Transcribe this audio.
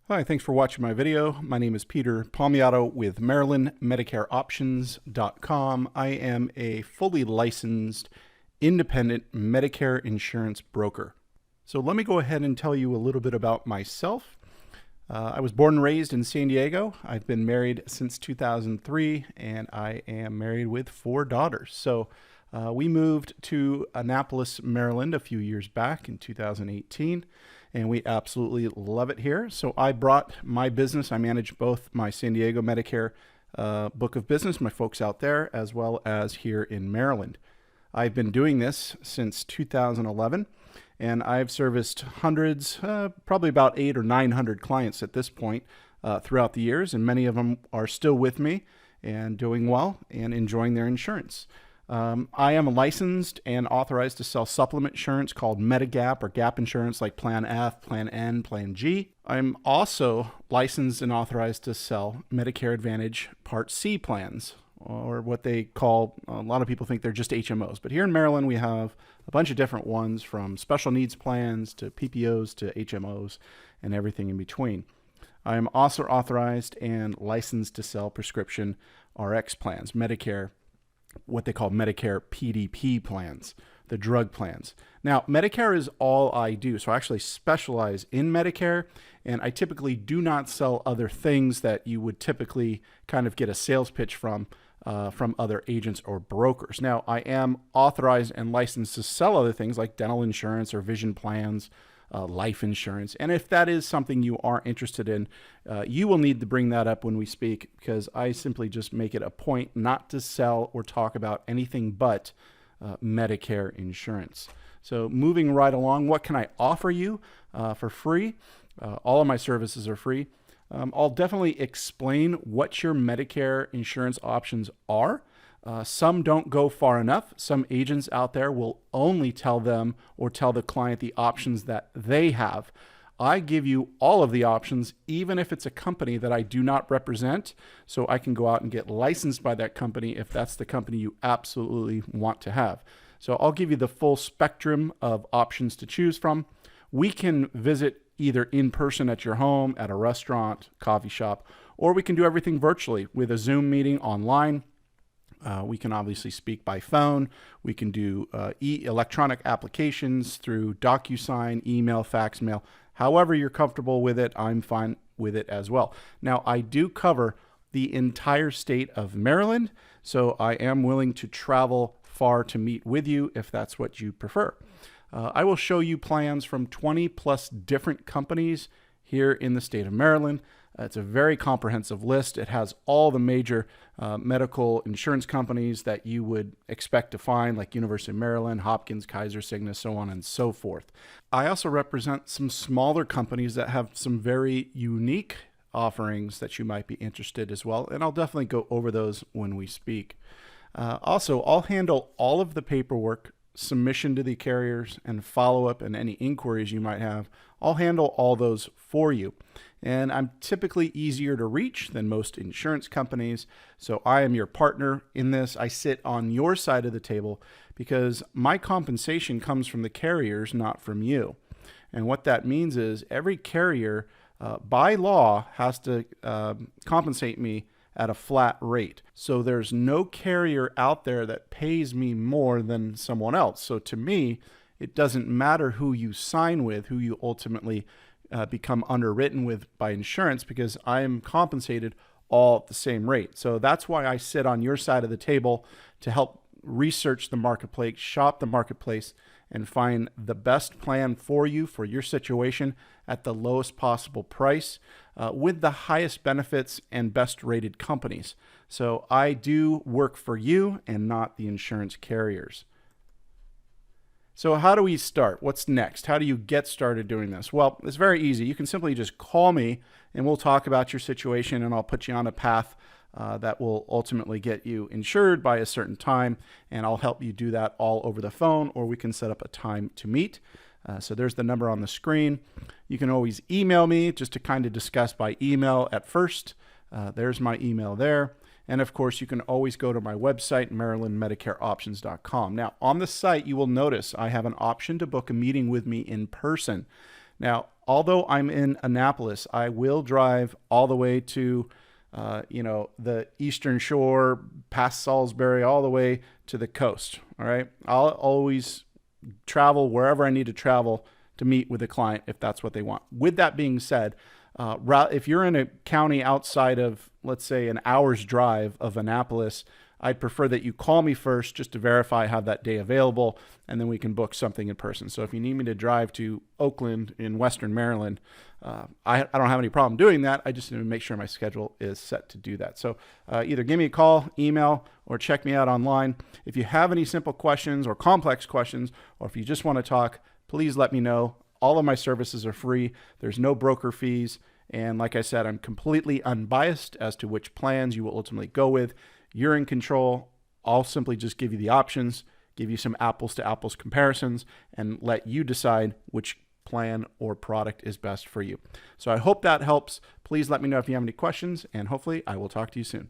Hi, thanks for watching my video. My name is Peter Palmiato with MarylandMedicareOptions.com. I am a fully licensed independent Medicare insurance broker. So let me go ahead and tell you a little bit about myself. I was born and raised in San Diego. I've been married since 2003, and I am married with 4 daughters. So we moved to Annapolis, Maryland a few years back in 2018, and we absolutely love it here. So I brought my business. I manage both my San Diego Medicare book of business, my folks out there, as well as here in Maryland. I've been doing this since 2011, and I've serviced hundreds, probably about 800 or 900 clients at this point throughout the years, and many of them are still with me and doing well and enjoying their insurance. I am licensed and authorized to sell supplement insurance called medigap or gap insurance like Plan F, Plan N, Plan G. I'm also licensed and authorized to sell Medicare Advantage Part C plans, or what they call, a lot of people think they're just HMOs. But here in Maryland, we have a bunch of different ones, from special needs plans to PPOs to HMOs and everything in between. I am also authorized and licensed to sell prescription RX plans, Medicare, what they call Medicare PDP plans, the drug plans. Now, Medicare is all I do. So I actually specialize in Medicare, and I typically do not sell other things that you would typically kind of get a sales pitch from other agents or brokers. Now, I am authorized and licensed to sell other things like dental insurance or vision plans, life insurance. And if that is something you are interested in, you will need to bring that up when we speak, because I simply just make it a point not to sell or talk about anything but Medicare insurance. So moving right along, what can I offer you for free? All of my services are free. I'll definitely explain what your Medicare insurance options are. Some don't go far enough. Some agents out there will only tell them or tell the client the options that they have. I give you all of the options, even if it's a company that I do not represent, so I can go out and get licensed by that company if that's the company you absolutely want to have. So I'll give you the full spectrum of options to choose from. We can visit either in person at your home, at a restaurant, coffee shop, or we can do everything virtually with a Zoom meeting online. We can obviously speak by phone. We can do electronic applications through DocuSign, email, fax, mail. However you're comfortable with it, I'm fine with it as well. Now, I do cover the entire state of Maryland, so I am willing to travel far to meet with you if that's what you prefer. I will show you plans from 20 plus different companies here in the state of Maryland. It's a very comprehensive list. It has all the major medical insurance companies that you would expect to find, like University of Maryland, Hopkins, Kaiser, Cigna, so on and so forth. I also represent some smaller companies that have some very unique offerings that you might be interested as well, and I'll definitely go over those when we speak. Also, I'll handle all of the paperwork, submission to the carriers, and follow-up and any inquiries you might have. I'll handle all those for you. And I'm typically easier to reach than most insurance companies, so I am your partner in this. I sit on your side of the table because my compensation comes from the carriers, not from you. And what that means is every carrier, by law, has to compensate me at a flat rate. So there's no carrier out there that pays me more than someone else. So to me, it doesn't matter who you sign with, who you ultimately become underwritten with by insurance, because I am compensated all at the same rate. So that's why I sit on your side of the table to help research the marketplace, shop the marketplace, and find the best plan for you, for your situation, at the lowest possible price, with the highest benefits and best rated companies. So I do work for you and not the insurance carriers. So how do we start? What's next? How do you get started doing this? Well, it's very easy. You can simply just call me and we'll talk about your situation, and I'll put you on a path that will ultimately get you insured by a certain time, and I'll help you do that all over the phone, or we can set up a time to meet. So there's the number on the screen. You can always email me just to kind of discuss by email at first. There's my email there. And of course, you can always go to my website, MarylandMedicareOptions.com. Now, on the site, you will notice I have an option to book a meeting with me in person. Now, although I'm in Annapolis, I will drive all the way to the Eastern Shore, past Salisbury, all the way to the coast. All right. I'll always travel wherever I need to travel to meet with a client if that's what they want. With that being said, if you're in a county outside of, let's say, an hour's drive of Annapolis, I'd prefer that you call me first just to verify I have that day available, and then we can book something in person. So if you need me to drive to Oakland in Western Maryland, I don't have any problem doing that. I just need to make sure my schedule is set to do that. So either give me a call, email, or check me out online. If you have any simple questions or complex questions, or if you just want to talk, please let me know. All of my services are free. There's no broker fees. And like I said, I'm completely unbiased as to which plans you will ultimately go with. You're in control. I'll simply just give you the options, give you some apples to apples comparisons, and let you decide which plan or product is best for you. So I hope that helps. Please let me know if you have any questions, and hopefully I will talk to you soon.